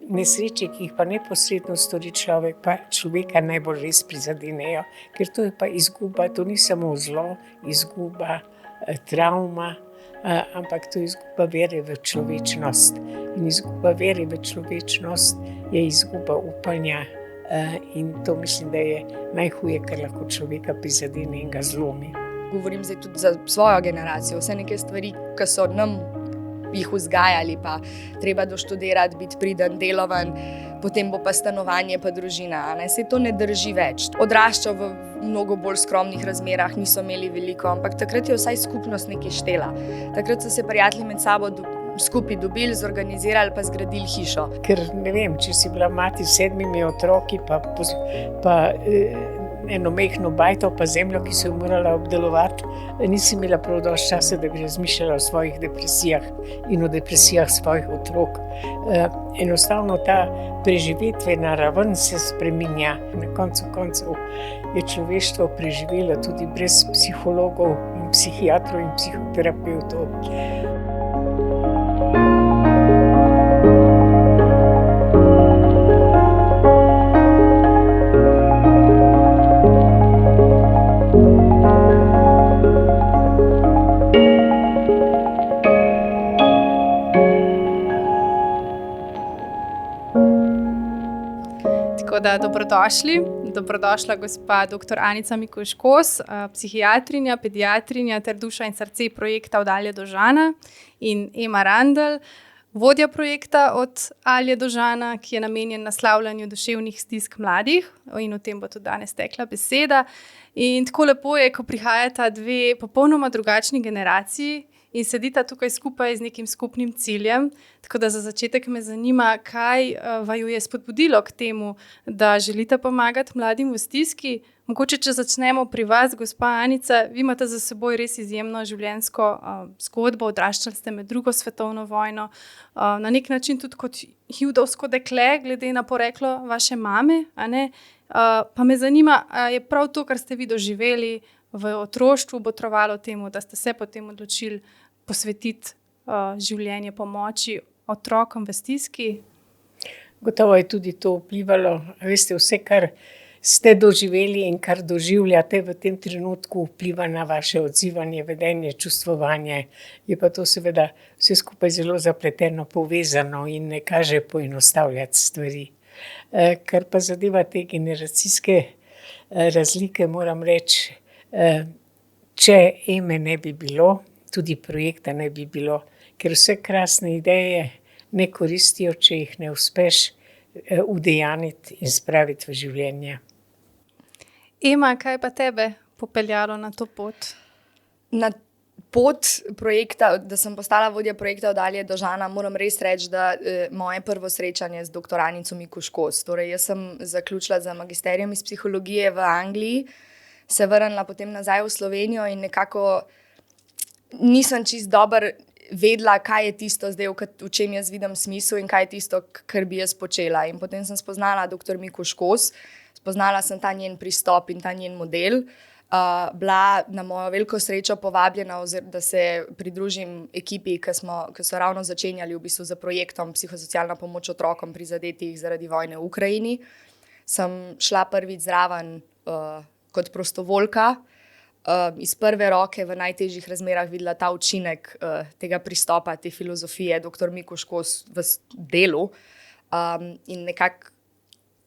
nesreče, ki jih pa neposredno stori človek, pa človeka najbolj res prizadenejo, ker to je pa izguba, to ni samo zlo, izguba, travma, ampak to je izguba vere v človečnost. In izguba vere v človečnost je izguba upanja, in to mislim, da je najhuje, kar lahko človeka prizadene in ga zlomi. Govorim zdaj tudi za svojo generacijo. Vse neke stvari, ki so nam jih vzgajali, pa treba doštudirati, biti priden, deloven, potem bo pa stanovanje, pa družina. Saj to ne drži več. Odraščal v mnogo bolj skromnih razmerah, niso imeli veliko, ampak takrat je vsaj skupnost nekaj štela. Takrat so se prijatelji med sabo skupaj dobili, zorganizirali pa zgradili hišo. Ker ne vem, če si bila mati s 7 otroki, pa eno mehno bajto pa zemljo, ki so jo morala obdelovati, nisi imela prav dosti časa, da bi razmišljala o svojih depresijah in o depresijah svojih otrok. Enostavno ta preživetvena raven se spreminja. Na koncu koncev je človeštvo preživelo tudi brez psihologov in psihiatrov in psihoterapevtov. Dobrodošla gospa dr. Anica Mikuš-Kos, psihiatrinja, pediatrinja ter duša in srce projekta Od Alje do Žana, in Ema Randl, vodja projekta Od Alje do Žana, ki je namenjen naslavljanju duševnih stisk mladih, in o tem bo tudi danes tekla beseda. In tako lepo je, ko prihajata dve popolnoma drugačni generaciji in sedita tukaj skupaj z nekim skupnim ciljem. Tako da za začetek me zanima, kaj vaju je spodbudilo k temu, da želite pomagati mladim v stiski. Mogoče, če začnemo pri vas, gospa Anica, vi imate za seboj res izjemno življenjsko zgodbo, odraščali ste med 2. svetovno vojno, na nek način tudi kot judovsko dekle, glede na poreklo vaše mame, a ne? Pa me zanima, je prav to, kar ste vi doživeli v otroštvu, botrovalo temu, da ste se potem odločili posvetiti življenje pomoči otrokom v stiski? Gotovo je tudi to vplivalo. Veste, vse, kar ste doživeli in kar doživljate v tem trenutku, vpliva na vaše odzivanje, vedenje, čustvovanje. Je pa to seveda vse skupaj zelo zapleteno, povezano in ne kaže poenostavljati stvari. Kar pa zadeva te generacijske razlike, moram reči, če Eme ne bi bilo, tudi projekta ne bi bilo, ker vse krasne ideje ne koristijo, če jih ne uspeš udejaniti in spraviti v življenje. Ema, kaj pa tebe popeljalo na to pot? Na pot projekta, da sem postala vodja projekta Od Alje do Žana, moram res reči, da moje prvo srečanje z dr. Anico Mikuš-Kos. Torej, jaz sem zaključila za magisterijem iz psihologije v Angliji, se vrnila potem nazaj v Slovenijo in nekako nisem čisto dobro vedela, kaj je tisto zdaj, v čem jaz vidim smisel in kaj je tisto, kar bi jaz počela. In potem sem spoznala dr. Mikuš-Kos, spoznala sem ta njen pristop in ta njen model. Bila na mojo veliko srečo povabljena, da se pridružim ekipi, ki so ravno začenjali v bistvu z projektom Psihosocialna pomoč otrokom prizadetih zaradi vojne v Ukrajini. Sem šla prvič zraven kot prostovoljka, iz prve roke v najtežjih razmerah videla ta učinek tega pristopa, te filozofije dr. Mikuš-Kos v delu, in nekako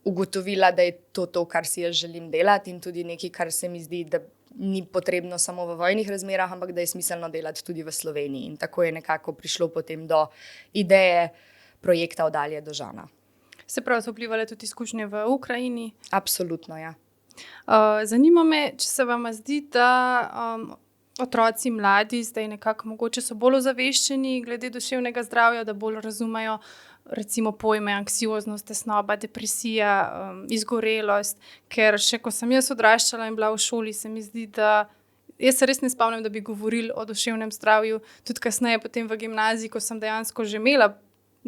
ugotovila, da je to, kar si jaz želim delati, in tudi nekaj, kar se mi zdi, da ni potrebno samo v vojnih razmerah, ampak da je smiselno delati tudi v Sloveniji. In tako je nekako prišlo potem do ideje projekta Od Alje do Žana. Se pravi, so vplivale tudi izkušnje v Ukrajini? Absolutno, ja. Zanima me, če se vam zdi, da otroci, mladi zdaj nekako mogoče so bolj ozaveščeni glede duševnega zdravja, da bolj razumejo recimo pojme anksioznost, tesnoba, depresija, izgorelost, ker še ko sem jaz odraščala in bila v šoli, se mi zdi, da jaz se res ne spomnim, da bi govorili o duševnem zdravju, tudi kasneje potem v gimnaziji, ko sem dejansko že imela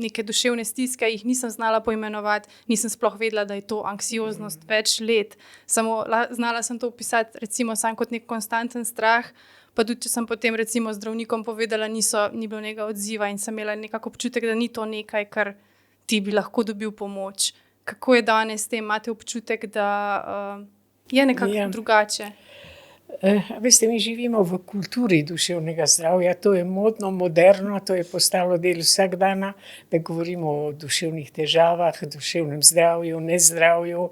neke duševne stiske, jih nisem znala poimenovati, nisem sploh vedela, da je to anksioznost več let. Samo znala sem to opisati recimo sam kot nek konstanten strah, pa tudi, če sem potem recimo zdravnikom povedala, ni bilo nekega odziva in sem imela nekako občutek, da ni to nekaj, kar ti bi lahko dobil pomoč. Kako je danes s tem? Imate občutek, da je nekako drugače? Veste, mi živimo v kulturi duševnega zdravja, to je modno, moderno, to je postalo del vsakdana, da govorimo o duševnih težavah, duševnem zdravju, nezdravju.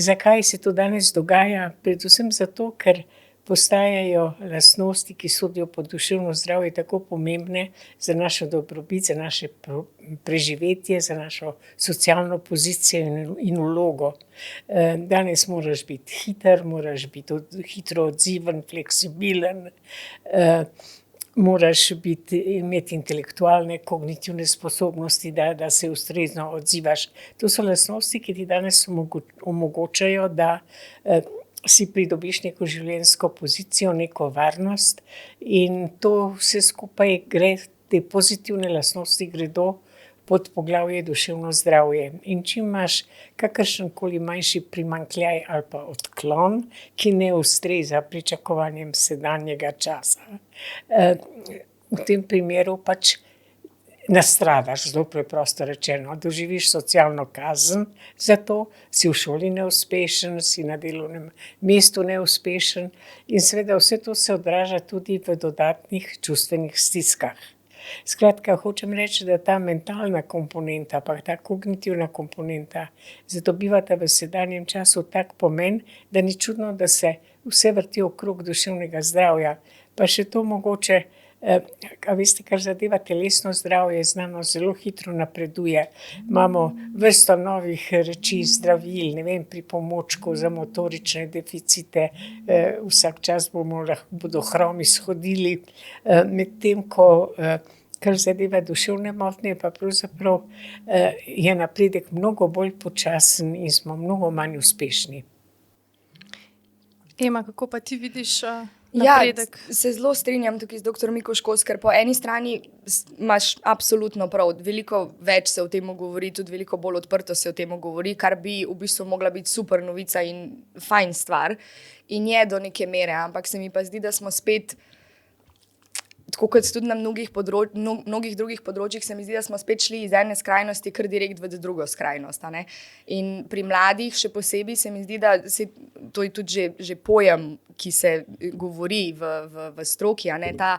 Zakaj se to danes dogaja? Predvsem zato, ker postajajo lastnosti, ki sodijo pod duševno zdravje, tako pomembne za našo dobrobit, za naše preživetje, za našo socialno pozicijo in vlogo. Danes moraš biti hiter, moraš biti hitro odziven, fleksibilen, moraš imeti intelektualne, kognitivne sposobnosti, da se ustrezno odzivaš. To so lastnosti, ki ti danes omogočajo, da si pridobiš neko življenjsko pozicijo, neko varnost in to vse skupaj gre, te pozitivne lastnosti gredo pod poglavje duševno zdravje. In če imaš kakršenkoli manjši primanjkljaj ali pa odklon, ki ne ustreza pričakovanjem sedanjega časa, v tem primeru pač nastradaš, zelo preprosto rečeno, doživiš socialno kazen, zato si v šoli neuspešen, si na delovnem mestu neuspešen in seveda vse to se odraža tudi v dodatnih čustvenih stiskah. Skratka, hočem reči, da ta mentalna komponenta, pa ta kognitivna komponenta zadobivata v sedanjem času tak pomen, da ni čudno, da se vse vrti okrog duševnega zdravja. Pa še to mogoče, a veste, kar zadeva telesno zdravje, znanost zelo hitro napreduje. Imamo vrsto novih reči, zdravil, pripomočkov za motorične deficite, vsak čas bodo hromi shodili, medtem ko kar zadeva duševne motnje, pa pravzaprav je napredek mnogo bolj počasen in smo mnogo manj uspešni. Ema, kako pa ti vidiš napredek? Ja, se zelo strinjam tukaj z dr. Miko Škos, ker po eni strani imaš absolutno prav, veliko več se o tem govori, tudi veliko bolj odprto se o tem govori, kar bi v bistvu mogla biti super novica in fajn stvar in je do neke mere, ampak se mi pa zdi, da smo spet, tako kot tudi na mnogih drugih področjih, se mi zdi, da smo spet šli iz ene skrajnosti kar direkt v drugo skrajnost. A ne? In pri mladih še posebej se mi zdi, da to je tudi že pojem, ki se govori v stroki, a ne? Ta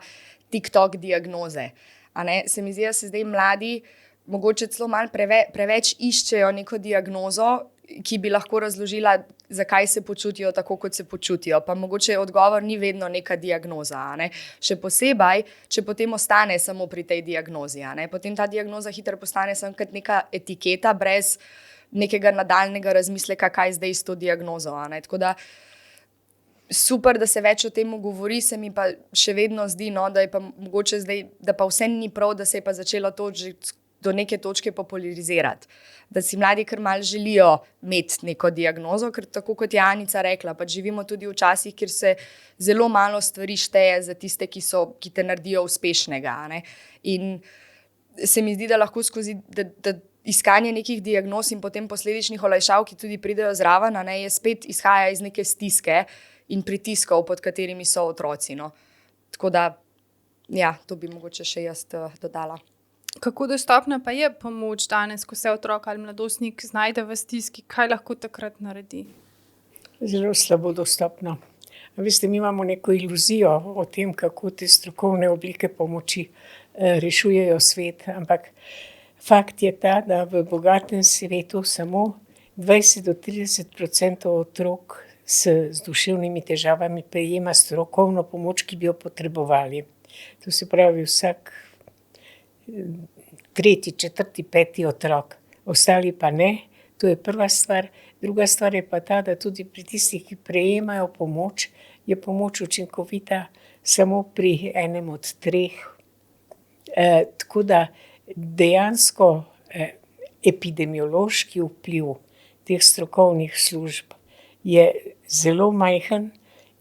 TikTok diagnoze. A ne? Se mi zdi, da se zdaj mladi mogoče celo malo preveč iščejo neko diagnozo, ki bi lahko razložila, zakaj se počutijo tako, kot se počutijo. Pa mogoče odgovor ni vedno neka diagnoza. A ne? Še posebej, če potem ostane samo pri tej diagnozi. A ne? Potem ta diagnoza hitro postane samo kot neka etiketa, brez nekega nadaljnega razmisleka, kaj zdaj s to diagnozo. A ne? Tako da super, da se več o tem govori, se mi pa še vedno zdi, no, da je pa mogoče zdaj, da pa vse ni prav, da se je pa začelo to že do neke točke popularizirati. Da si mladi kar malo želijo imeti neko diagnozo, ker tako kot je Anica rekla, pa živimo tudi v časih, kjer se zelo malo stvari šteje za tiste, ki te naredijo uspešnega. A ne? In se mi zdi, da lahko skozi da iskanje nekih diagnoz in potem posledičnih olajšav, ki tudi pridejo zraven, a ne, je spet izhaja iz neke stiske in pritiskov, pod katerimi so otroci. No. Tako da, ja, to bi mogoče še jaz dodala. Kako dostopna pa je pomoč danes, ko se otrok ali mladostnik znajde v stiski? Kaj lahko takrat naredi? Zelo slabo dostopno. Veste, mi imamo neko iluzijo o tem, kako te strokovne oblike pomoči rešujejo svet, ampak fakt je ta, da v bogatem svetu samo 20-30% otrok z duševnimi težavami prejema strokovno pomoč, ki bi jo potrebovali. To se pravi vsak tretji, četrti, peti otrok. Ostali pa ne. To je prva stvar. Druga stvar je pa ta, da tudi pri tistih, ki prejemajo pomoč, je pomoč učinkovita samo pri enem od treh. Tako da dejansko epidemiološki vpliv teh strokovnih služb je zelo majhen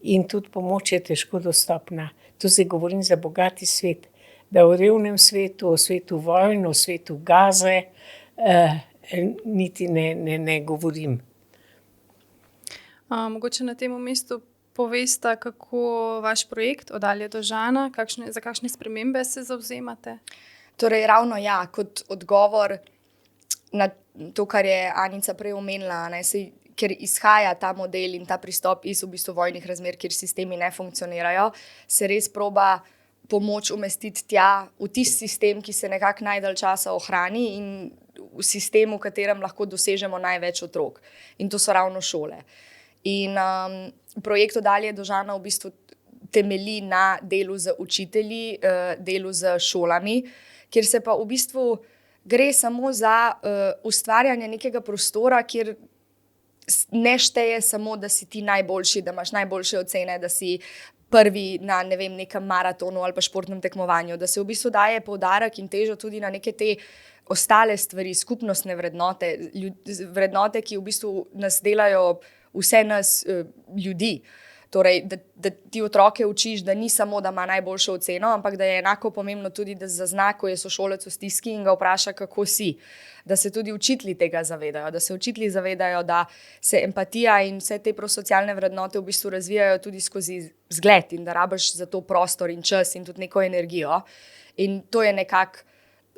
in tudi pomoč je težko dostopna. To zdaj govorim za bogati svet. Da v revnem svetu, v svetu vojn, v svetu Gaze, niti ne govorim. Mogoče na tem mestu povesta, kako vaš projekt Od Alje do Žana, za kakšne spremembe se zavzemate? Torej, ravno ja, kot odgovor na to, kar je Anica prej omenila, ker izhaja ta model in ta pristop iz v bistvu vojnih razmer, kjer sistemi ne funkcionirajo, se res proba pomoč umestiti tja v tisti sistem, ki se nekako najdalj časa ohrani in v sistem, v katerem lahko dosežemo največ otrok. In to so ravno šole. In projekt Od Alje do Žana v bistvu temelji na delu z učitelji, delu z šolami, kjer se pa v bistvu gre samo za ustvarjanje nekega prostora, kjer ne šteje samo, da si ti najboljši, da imaš najboljše ocene, da si prvi na nekem maratonu ali pa športnem tekmovanju, da se v bistvu daje poudarek in težo tudi na neke te ostale stvari, skupnostne vrednote, vrednote, ki v bistvu nas delajo vse nas ljudi. Torej, da ti otroke učiš, da ni samo, da ima najboljšo oceno, ampak da je enako pomembno tudi, da zazna, ko je sošolec v stiski in ga vpraša, kako si. Da se tudi učitelji tega zavedajo, da se učitelji zavedajo, da se empatija in vse te prosocialne vrednote v bistvu razvijajo tudi skozi zgled in da rabiš za to prostor in čas in tudi neko energijo. In to je nekako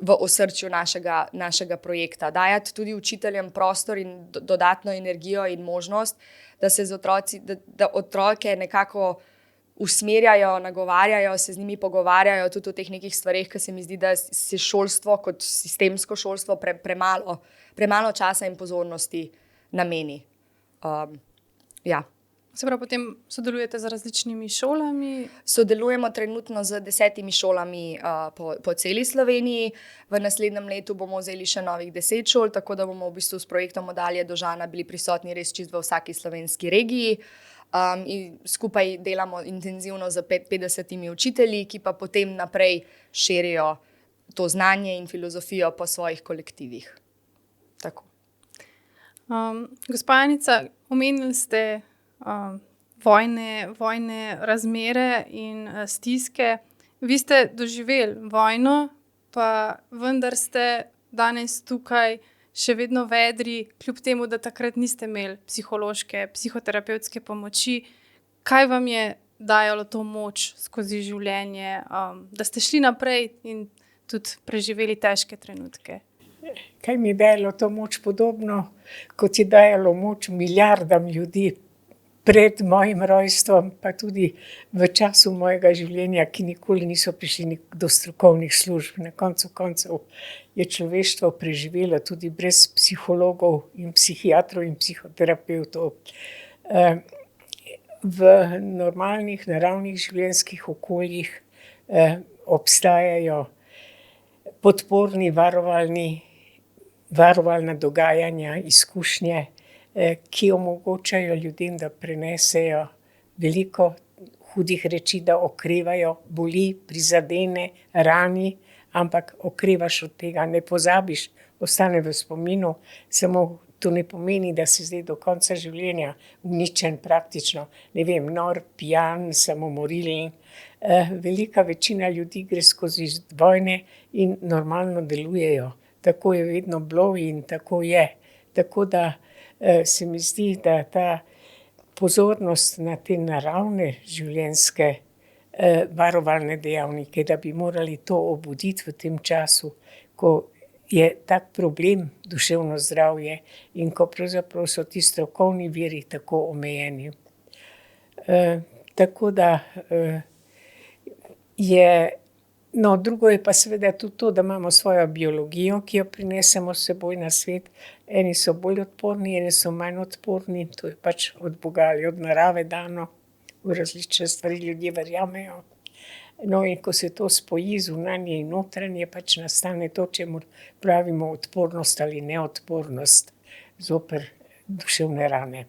v osrčju našega projekta. Dajati tudi učiteljem prostor in dodatno energijo in možnost, da se da otroke nekako usmerjajo, nagovarjajo, se z njimi pogovarjajo tudi o teh nekih stvareh, ker se mi zdi, da se šolstvo kot sistemsko šolstvo premalo časa in pozornosti nameni. Ja. Se pravi, potem sodelujete z različnimi šolami? Sodelujemo trenutno z 10 šolami po celi Sloveniji. V naslednjem letu bomo vzeli še novih 10 šol, tako da bomo v bistvu s projektom Od Alje do Žana bili prisotni res čisto v vsaki slovenski regiji. In skupaj delamo intenzivno z 50 učitelji, ki pa potem naprej širijo to znanje in filozofijo po svojih kolektivih. Tako. Gospa Anica, omenili ste vojne razmere in stiske. Vi ste doživeli vojno, pa vendar ste danes tukaj še vedno vedri, kljub temu, da takrat niste imeli psihološke, psihoterapevtske pomoči. Kaj vam je dajalo to moč skozi življenje, da ste šli naprej in tudi preživeli težke trenutke? Kaj mi je dajalo to moč? Podobno, kot je dajalo moč milijardam ljudi pred mojim rojstvom, pa tudi v času mojega življenja, ki nikoli niso prišli do strokovnih služb. Na koncu koncev je človeštvo preživelo tudi brez psihologov in psihiatrov in psihoterapevtov. V normalnih, naravnih življenjskih okoljih obstajajo podporni, varovalna dogajanja, izkušnje, ki omogočajo ljudem, da prenesejo veliko hudih reči, da okrevajo, boli, prizadene, rani, ampak okrevaš od tega, ne pozabiš, ostane v spominu, samo to ne pomeni, da si zdaj do konca življenja uničen praktično, nor, pijan, samomorilen. Velika večina ljudi gre skozi vojne in normalno delujejo. Tako je vedno bilo in tako je. Tako da se mi zdi, da ta pozornost na te naravne življenjske varovalne dejavnike, da bi morali to obuditi v tem času, ko je tak problem duševno zdravje in ko pravzaprav so ti strokovni viri tako omejeni. Tako da drugo je pa seveda tudi to, da imamo svojo biologijo, ki jo prinesemo s seboj na svet. Eni so bolj odporni, eni so manj odporni, to je pač od Boga ali od narave dano, v različne stvari ljudje verjamejo. In ko se to spoji zunanje in notranje, pač nastane to, čemur pravimo odpornost ali neodpornost zoper duševne rane.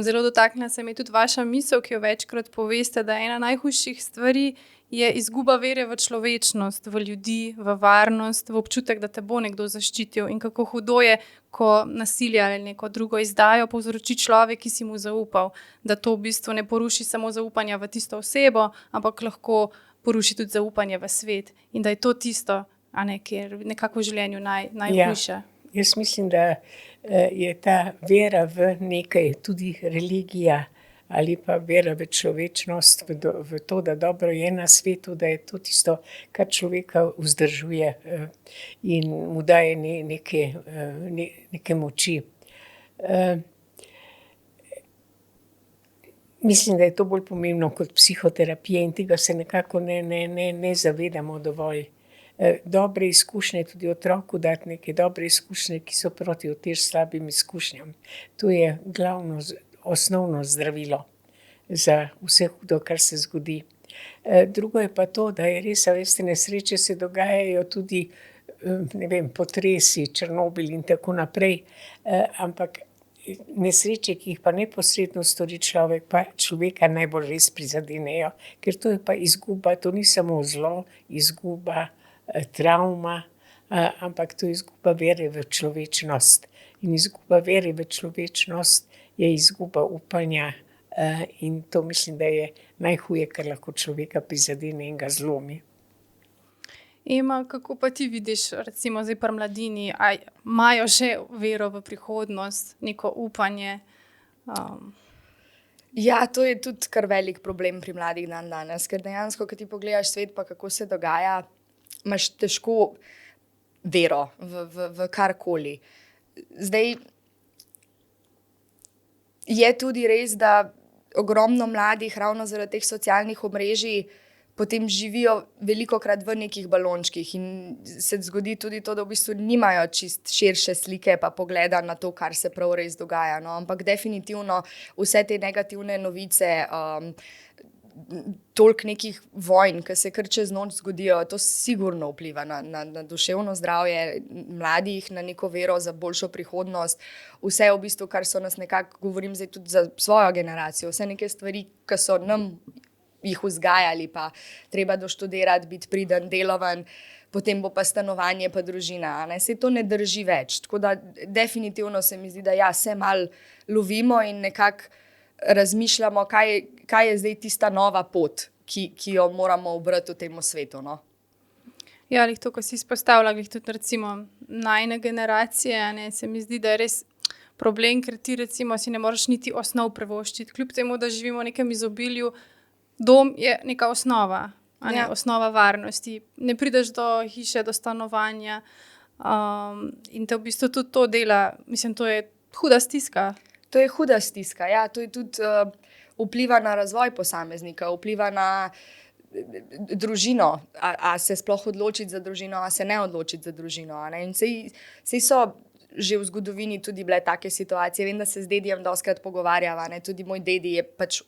Zelo dotaknila se mi tudi vaša misel, ki jo večkrat poveste, da ena najhujših stvari je izguba vere v človečnost, v ljudi, v varnost, v občutek, da te bo nekdo zaščitil. In kako hudo je, ko nasilje ali neko drugo izdajo povzroči človek, ki si mu zaupal, da to v bistvu ne poruši samo zaupanja v tisto osebo, ampak lahko poruši tudi zaupanje v svet. In da je to tisto, ki je nekako v življenju najhujše. Ja. Jaz mislim, da je ta vera v nekaj, tudi religija ali pa vera v človečnost, v to, da dobro je na svetu, da je to tisto, kar človeka vzdržuje in mu daje neke moči. Mislim, da je to bolj pomembno kot psihoterapija in tega se nekako ne zavedamo dovolj. Dobre izkušnje, tudi otroku dati neke dobre izkušnje, ki so proti utež slabim izkušnjam. To je glavno, osnovno zdravilo za vse hudo, kar se zgodi. Drugo je pa to, da je res, veste, nesreče se dogajajo tudi, ne vem, potresi, Černobil in tako naprej, ampak nesreče, ki jih pa neposredno stori človek, pa človeka najbolj res prizadenejo, ker to je pa izguba, to ni samo zlo, izguba, travma, ampak to je izguba vere v človečnost. In izguba vere v človečnost je izguba upanja in to mislim, da je najhuje, kar lahko človeka prizadene in ga zlomi. Ema, kako pa ti vidiš, recimo zdaj pri mladini, imajo že vero v prihodnost, neko upanje? Ja, to je tudi kar velik problem pri mladih danes, ker dejansko, ko ti pogledaš svet, pa kako se dogaja, imaš težko vero v karkoli. Zdaj, je tudi res, da ogromno mladih ravno zaradi teh socialnih omrežij potem živijo velikokrat v nekih balončkih in se zgodi tudi to, da v bistvu nimajo čist širše slike pa pogleda na to, kar se prav res dogaja. No? Ampak definitivno vse te negativne novice, toliko nekih vojn, ki se kar čez noč zgodijo, to sigurno vpliva na duševno zdravje mladih, na neko vero za boljšo prihodnost. Vse v bistvu, kar so nas nekako, govorim zdaj tudi za svojo generacijo, vse neke stvari, ki so nam jih vzgajali, pa treba doštudirati, biti priden, deloven, potem bo pa stanovanje, pa družina. Saj to ne drži več. Tako da definitivno se mi zdi, da ja, se malo lovimo in nekako razmišljamo, kaj je zdaj tista nova pot, ki jo moramo obrati v tem svetu. No? Ja, to, ko si izpostavila, tudi recimo najne generacije, se mi zdi, da je res problem, ker ti recimo si ne moreš niti osnov privoščiti. Kljub temu, da živimo v nekem izobilju, dom je neka osnova, osnova varnosti. Ne prideš do hiše, do stanovanja in te v bistvu tudi to dela. Mislim, to je huda stiska. To je huda stiska, ja. To je tudi vpliva na razvoj posameznika, vpliva na družino, a se sploh odločiti za družino, a se ne odločiti za družino. In sej so že v zgodovini tudi bile take situacije. Vem, da se z dedijem dostikrat pogovarjava. Tudi moj dedi je pač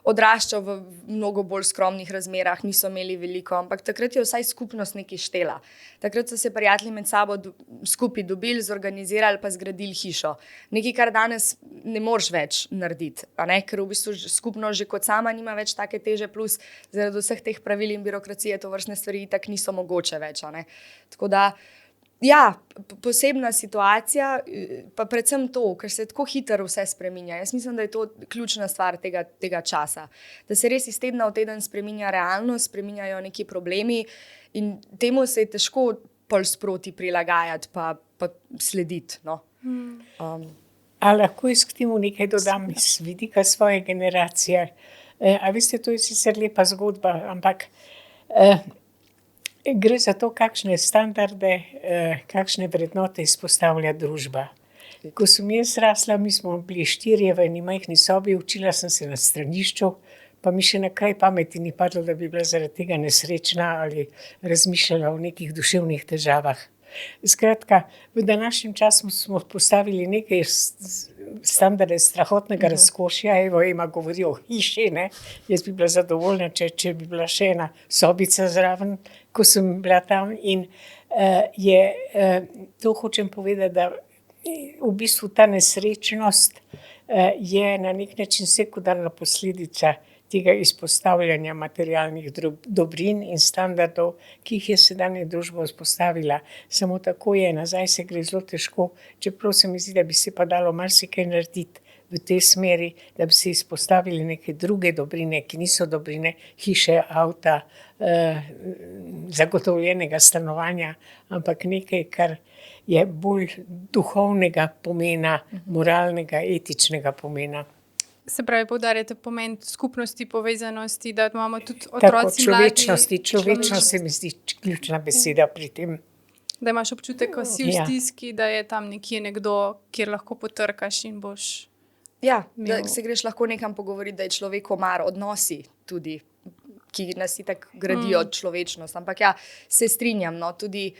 odraščal v mnogo bolj skromnih razmerah, niso imeli veliko, ampak takrat je vsaj skupnost nekaj štela. Takrat so se prijatelji med sabo skupaj dobili, zorganizirali pa zgradili hišo. Nekaj, kar danes ne moreš več narediti, ker v bistvu skupnost že kot sama nima več take teže, plus zaradi vseh teh pravil in birokracije tovrstne stvari itak niso mogoče več. Tako da ja, posebna situacija, pa predvsem to, ker se tako hitro vse spreminja. Jaz mislim, da je to ključna stvar tega časa. Da se res iz tedna v teden spreminja realnost, spreminjajo neki problemi in temu se je težko pol sproti prilagajati pa slediti. No. A lahko jaz k temu nekaj dodam iz vidika svoje generacije? A veste, to je sicer lepa zgodba, ampak gre za to, kakšne standarde, kakšne vrednote izpostavlja družba. Ko sem jaz rasla, mi smo bili 4 v eni majhni sobi, učila sem se na stranišču, pa mi še na kraj pameti ni padlo, da bi bila zaradi tega nesrečna ali razmišljala o nekih duševnih težavah. Skratka, v današnjem času smo postavili nekaj standarde strahotnega razkošja. Evo, Ema govori o hiši, ne? Jaz bi bila zadovoljna, če bi bila še ena sobica zraven, ko sem bila tam. In to hočem povedati, da v bistvu ta nesrečnost je na nek način sekundarna posledica tega izpostavljanja materialnih dobrin in standardov, ki jih je sedanja družba vzpostavila. Samo tako je, nazaj se gre zelo težko, čeprav se mi zdi, da bi se pa dalo marsikaj narediti v tej smeri, da bi se izpostavili neke druge dobrine, ki niso dobrine, hiše, avta, zagotovljenega stanovanja, ampak nekaj, kar je bolj duhovnega pomena, moralnega, etičnega pomena. Se pravi, poudarjate pomen skupnosti, povezanosti, da imamo tudi Tako, otroci človečnosti, mladi. človečnost se mi zdi ključna beseda pri tem. Da imaš občutek, ko si v Ja. stiski, da je tam nekje nekdo, kjer lahko potrkaš in boš. Ja, da Imel. se greš lahko nekam pogovoriti, da je človeku mar, odnosi tudi, ki nas itak gradijo človečnost. Ampak ja, se strinjam, no, tudi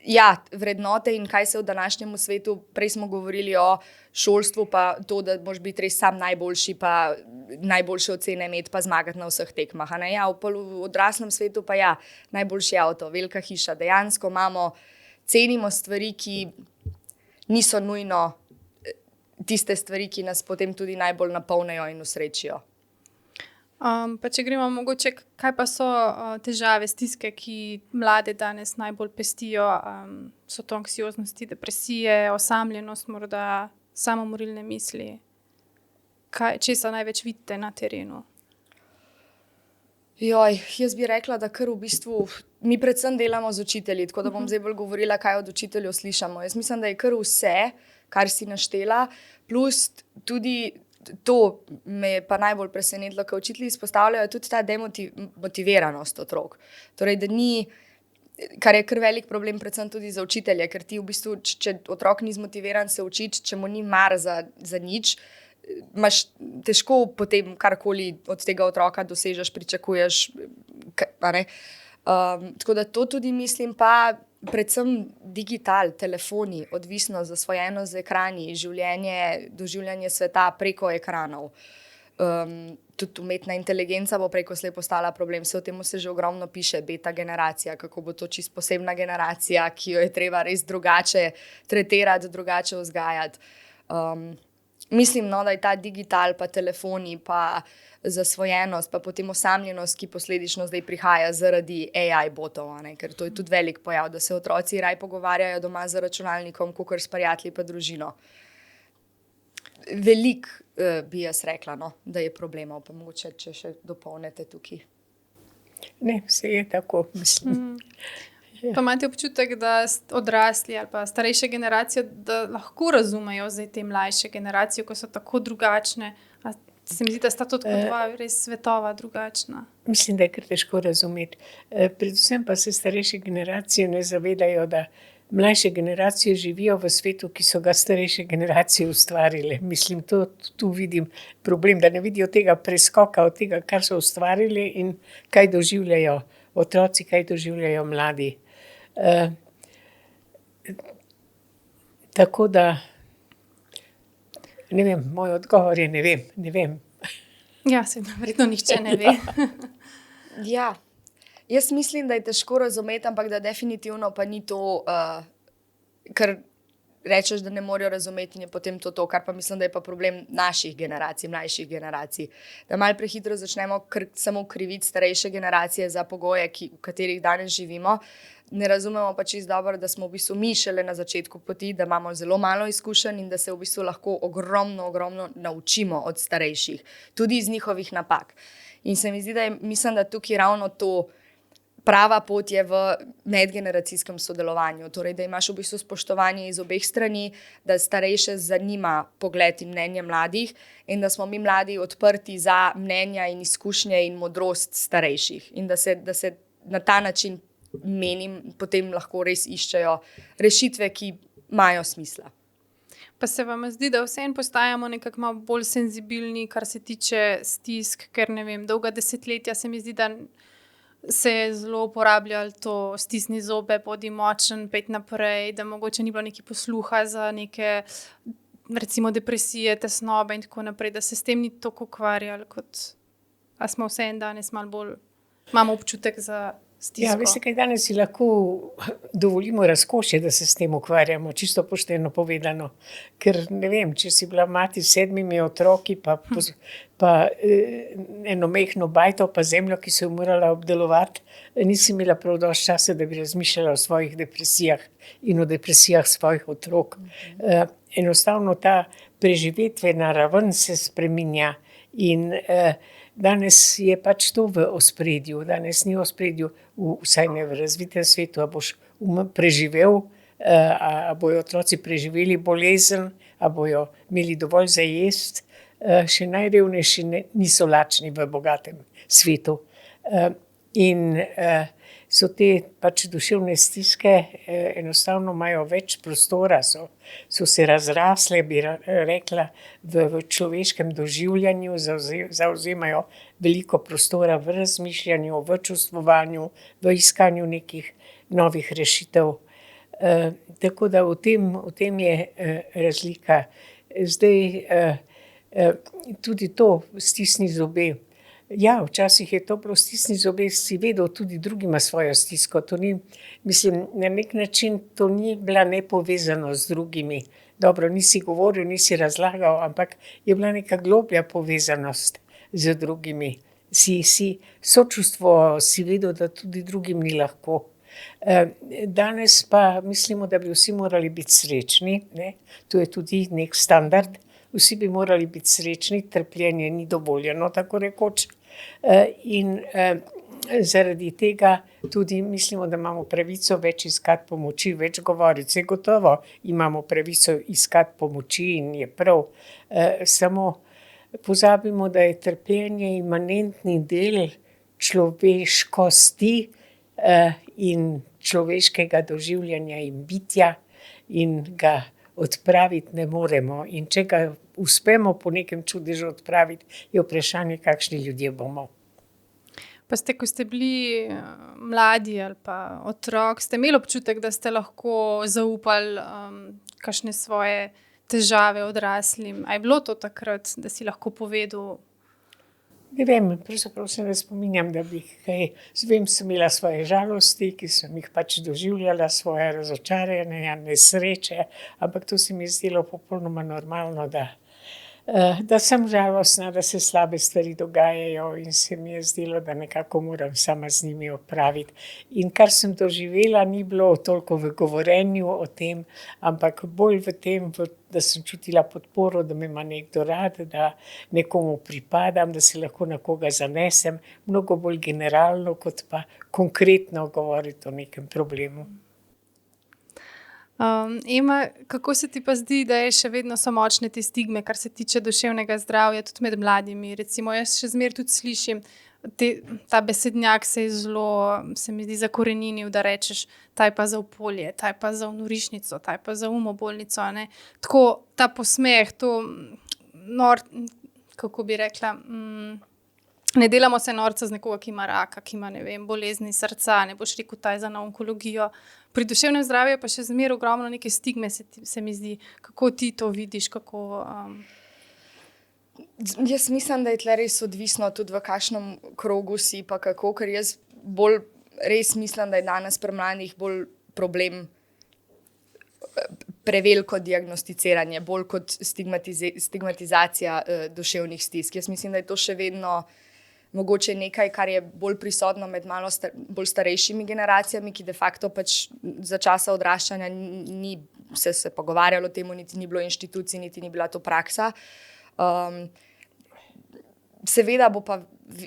ja, vrednote in kaj se v današnjem svetu, prej smo govorili o šolstvu, pa to, da moraš biti res sam najboljši, pa najboljše ocene imeti, pa zmagati na vseh tekmah. A ne? Ja, v odraslem svetu pa ja, najboljši avto, velika hiša. Dejansko cenimo stvari, ki niso nujno tiste stvari, ki nas potem tudi najbolj napolnijo in usrečijo. Pa če gremo mogoče, kaj pa so težave, stiske, ki mlade danes najbolj pestijo, so to anksioznosti, depresije, osamljenost, morda samomorilne misli. Česa največ vidite na terenu? Jaz bi rekla, da kar v bistvu mi predvsem delamo z učitelji, tako da bom zdaj bolj govorila, kaj od učiteljev slišamo. Jaz mislim, da je kar vse, kar si naštela, plus tudi to me je pa najbolj presenetilo, ker učitelji izpostavljajo tudi ta demotiviranost otrok. Torej, da ni, kar je kar velik problem predvsem tudi za učitelje, ker ti v bistvu, če otrok ni zmotiviran se učiti, če mu ni mar za nič, imaš težko potem karkoli od tega otroka dosežeš, pričakuješ. Tako da to tudi mislim, pa predvsem digital, telefoni, odvisnost, zasvojenost z ekrani, doživljanje sveta preko ekranov. Tudi umetna inteligenca bo preko slej postala problem, o tem se že ogromno piše, beta generacija, kako bo to čisto posebna generacija, ki jo je treba res drugače tretirati, drugače vzgajati. Mislim, da je ta digital, pa telefoni, pa zasvojenost, pa potem osamljenost, ki posledično zdaj prihaja zaradi AI botov, ker to je tudi velik pojav, da se otroci raj pogovarjajo doma z računalnikom, kakor s prijatelji pa družino. Velik bi jaz rekla, da je problemov, pa mogoče, če še dopolnite tukaj. Ne, vse je tako, mislim. Pa imate občutek, da odrasli ali pa starejše generacije, da lahko razumejo zdaj te mlajše generacije, ko so tako drugačne? A se mi zdi, da sta to tako dva res svetova drugačna? Mislim, da je kar težko razumeti. Predvsem pa se starejše generacije ne zavedajo, da mlajše generacije živijo v svetu, ki so ga starejše generacije ustvarile. Mislim, tu vidim problem, da ne vidijo tega preskoka od tega, kar so ustvarili in kaj doživljajo otroci, kaj doživljajo mladi. Tako da, ne vem, moj odgovor je ne vem. Ja, verjetno nihče ne ve. Ja, jaz mislim, da je težko razumeti, ampak da definitivno pa ni to, kar rečeš, da ne morejo razumeti in je potem to, kar pa mislim, da je pa problem naših generacij, mlajših generacij. Da malo prehitro začnemo samo kriviti starejše generacije za pogoje, v katerih danes živimo. Ne razumemo pa čisto dobro, da smo v bistvu mi šele na začetku poti, da imamo zelo malo izkušenj in da se v bistvu lahko ogromno naučimo od starejših, tudi iz njihovih napak. In se mi zdi, mislim, da tukaj ravno to prava pot je v medgeneracijskem sodelovanju. Torej, da imaš v bistvu spoštovanje iz obeh strani, da starejše zanima pogled in mnenje mladih in da smo mi mladi odprti za mnenja in izkušnje in modrost starejših. In da se na ta način, menim, potem lahko res iščejo rešitve, ki imajo smisla. Pa se vam zdi, da vseeno postajamo nekako malo bolj senzibilni, kar se tiče stisk, ker ne vem, dolga desetletja se mi zdi, da se je zelo uporabljalo to stisni zobe, bodi močen, pet naprej, da mogoče ni bilo neki posluha za neke, recimo depresije, tesnobe in tako naprej, da se s tem ni toliko ukvarjali, a smo vseeno danes malo bolj, imamo občutek za stisko. Ja, veste, kaj danes si lahko dovolimo razkošje, da se s tem ukvarjamo, čisto pošteno povedano. Ker ne vem, če si bila mati s 7 otroki, pa eno mehno bajto, pa zemljo, ki se je morala obdelovati, nisi imela prav dosti časa, da bi razmišljala o svojih depresijah in o depresijah svojih otrok. Enostavno ta preživetvena raven se spreminja in danes je pač to v ospredju. Danes ni v ospredju, vsaj ne v razvitem svetu, a boš preživel, a bojo otroci preživeli bolezen, a bojo imeli dovolj za jesti, še najrevnejši niso lačni v bogatem svetu. In so te pač duševne stiske, enostavno imajo več prostora, so se razrasle, bi rekla, v človeškem doživljanju, zavzemajo veliko prostora v razmišljanju, v čustvovanju, v iskanju nekih novih rešitev. Tako da v tem je razlika. Zdaj, tudi to stisni zobe. Ja, včasih je to prav stisni zobe, si vedel, tudi drugi ima svojo stisko. To ni, mislim, na nek način to ni bila nepovezanost z drugimi. Dobro, nisi govoril, nisi razlagal, ampak je bila neka globlja povezanost z drugimi. Sočustvo si vedel, da tudi drugim ni lahko. Danes pa mislimo, da bi vsi morali biti srečni, ne? To je tudi nek standard. Vsi bi morali biti srečni, trpljenje ni dovoljeno, tako rekoč. In zaradi tega tudi mislimo, da imamo pravico več iskati pomoči, več govoriti. Saj gotovo imamo pravico iskati pomoči in je prav. Samo pozabimo, da je trpljenje imanentni del človeškosti in človeškega doživljanja in bitja in ga odpraviti ne moremo. In če ga uspemo po nekem čudežu odpraviti, je vprašanje, kakšni ljudje bomo. Pa ko ste bili mladi ali pa otrok, ste imeli občutek, da ste lahko zaupali kakšne svoje težave odraslim? A je bilo to takrat, da si lahko povedal? Ne vem, pravzaprav se ne spominjam, da bi kaj. Vem, sem imela svoje žalosti, ki sem jih pač doživljala, svoje razočaranja, nesreče, ampak to se mi je zdelo popolnoma normalno, da sem žalostna, da se slabe stvari dogajajo in se mi je zdelo, da nekako moram sama z njimi opraviti. In kar sem doživela, ni bilo toliko v govorjenju o tem, ampak bolj v tem, da sem čutila podporo, da me ima nekdo rad, da nekomu pripadam, da se lahko na koga zanesem, mnogo bolj generalno, kot pa konkretno govoriti o nekem problemu. Ema, kako se ti pa zdi, da je še vedno so močne te stigme, kar se tiče duševnega zdravja, tudi med mladimi? Recimo, jaz še zmeraj tudi slišim, ta besednjak se je zelo, se mi zdi, zakoreninil, da rečeš, ta je pa za v polje, ta je pa za v norišnico, ta je pa za umobolnico, ne. Tako, ta posmeh, to kako bi rekla, ne delamo se norca z nekoga, ki ima raka, ki ima, ne vem, bolezni srca, ne boš rekel, ta je za na onkologijo. Pri duševnem zdravju pa še zmeraj ogromno neke stigme, se mi zdi. Kako ti to vidiš, kako... Jaz mislim, da je tle res odvisno tudi v kakšnem krogu si pa kako, ker jaz bolj res mislim, da je danes pri mladih bolj problem preveliko diagnosticiranje, bolj kot stigmatizacija duševnih stisk. Jaz mislim, da je to še vedno mogoče nekaj, kar je bolj prisotno med malo bolj starejšimi generacijami, ki de facto pač za časa odraščanja ni se pogovarjalo o tem, niti ni bilo inštitucij, niti ni bila to praksa. Seveda bo pa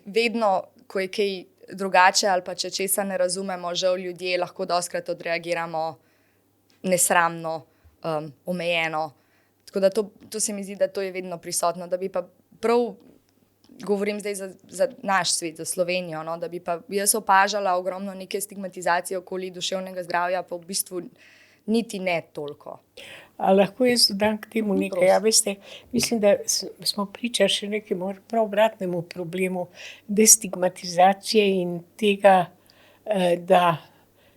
vedno, ko je kaj drugače ali pa če česa ne razumemo, žal ljudje lahko dostikrat odreagiramo nesramno, omejeno. Tako da to se mi zdi, da to je vedno prisotno, da bi pa prav, govorim zdaj za naš svet, za Slovenijo, no, da bi pa jaz opažala ogromno neke stigmatizacije okoli duševnega zdravja, pa v bistvu niti ne toliko. A lahko jaz dodam k temu nekaj? Ja, veste, mislim, da smo priča še nekemu prav obratnemu problemu destigmatizacije in tega, da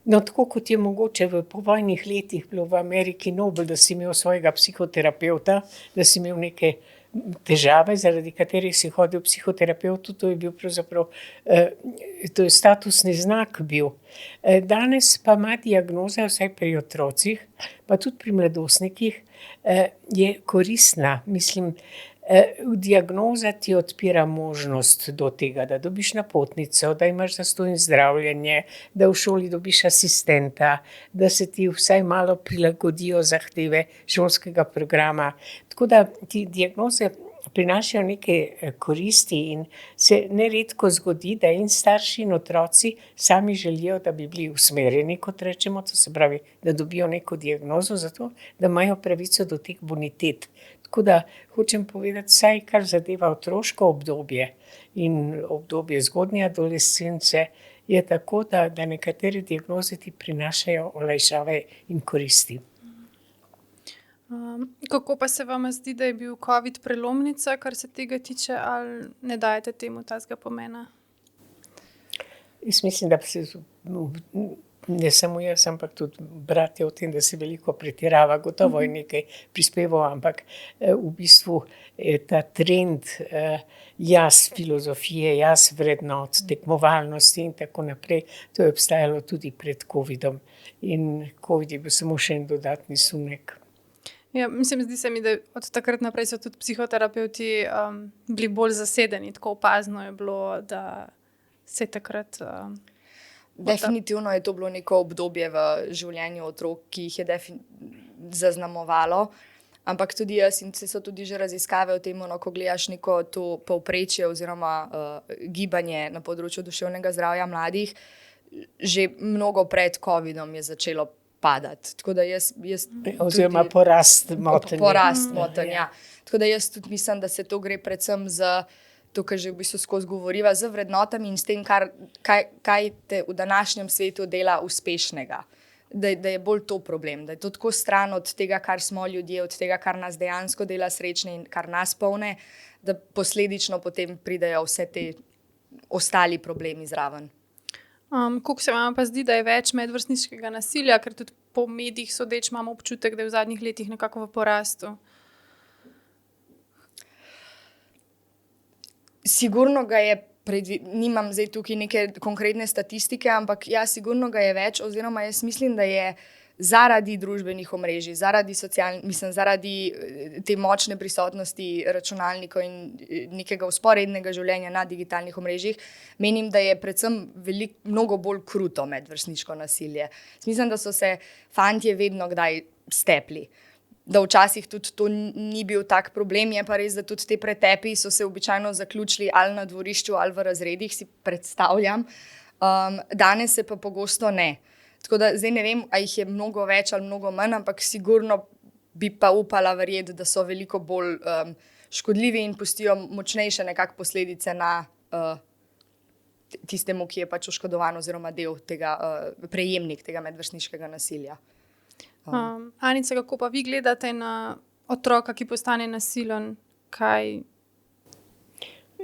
tako kot je mogoče v povojnih letih bilo v Ameriki nobel, da si imel svojega psihoterapevta, da si imel neke težave, zaradi katerih si hodil psihoterapevtu, to je bil pravzaprav, to je statusni znak bil. Danes pa ima diagnoza, vsaj pri otrocih, pa tudi pri mladostnikih, je koristna. Mislim, diagnoza ti odpira možnost do tega, da dobiš napotnico, da imaš zastonj zdravljenje, da v šoli dobiš asistenta, da se ti vsaj malo prilagodijo zahteve šolskega programa. Tako da ti diagnoze prinašajo neke koristi in se neredko zgodi, da in starši in otroci sami želijo, da bi bili usmerjeni, kot rečemo, to se pravi, da dobijo neko diagnozo, zato da imajo pravico do teh bonitet. Tako da hočem povedati, vsaj kar zadeva otroško obdobje in obdobje zgodnje adolescence, je tako, da nekatere diagnoze ti prinašajo olajšave in koristi. Kako pa se vam zdi, da je bil COVID prelomnica, kar se tega tiče, ali ne dajete temu takega pomena? Jaz mislim, da se ne samo jaz, ampak tudi bratje o tem, da se veliko pretirava, gotovo je nekaj prispeval, ampak v bistvu ta trend jaz filozofije, jaz vrednot, tekmovalnosti in tako naprej, to je obstajalo tudi pred covidom in covid je bil samo še en dodatni sunek. Ja, mislim, zdi se mi, da od takrat naprej so tudi psihoterapevti bili bolj zasedeni, tako opazno je bilo, da se je takrat... Definitivno je to bilo neko obdobje v življenju otrok, ki jih je zaznamovalo, ampak tudi jaz in so tudi že raziskave o tem, ko gledaš neko to povprečje oziroma gibanje na področju duševnega zdravja mladih, že mnogo pred covidom je začelo padati. Tako da jaz oziroma tudi, porast motenja. Porast motenja. Tako da jaz tudi mislim, da se to gre predvsem za to, kar že v bistvu skozi govoriva, z vrednotami in s tem, kaj te v današnjem svetu dela uspešnega. Da je bolj to problem, da je to tako stran od tega, kar smo ljudje, od tega, kar nas dejansko dela srečne in kar nas polne, da posledično potem pridejo vse te ostali problemi zraven. Koliko se vam pa zdi, da je več medvrstniškega nasilja, ker tudi po medijih sodeč imamo občutek, da je v zadnjih letih nekako v porastu? Sigurno ga je, nimam zdaj tukaj neke konkretne statistike, ampak ja, sigurno ga je več, oziroma jaz mislim, da je zaradi družbenih omrežij, zaradi te močne prisotnosti računalnikov in nekega vzporednega življenja na digitalnih omrežjih, menim, da je predvsem mnogo bolj kruto medvrstniško nasilje. Mislim, da so se fantje vedno kdaj stepli. Da včasih tudi to ni bil tak problem, je pa res, da tudi te pretepi so se običajno zaključili ali na dvorišču ali v razredih, si predstavljam. Danes se pa pogosto ne. Tako da zdaj ne vem, a jih je mnogo več ali mnogo manj, ampak sigurno bi pa upala verjeti, da so veliko bolj škodljivi in pustijo močnejše nekako posledice na tistemu, ki je pač oškodovan oziroma del tega, prejemnik tega medvrstniškega nasilja. Anica, kako pa vi gledate na otroka, ki postane nasilen? Kaj?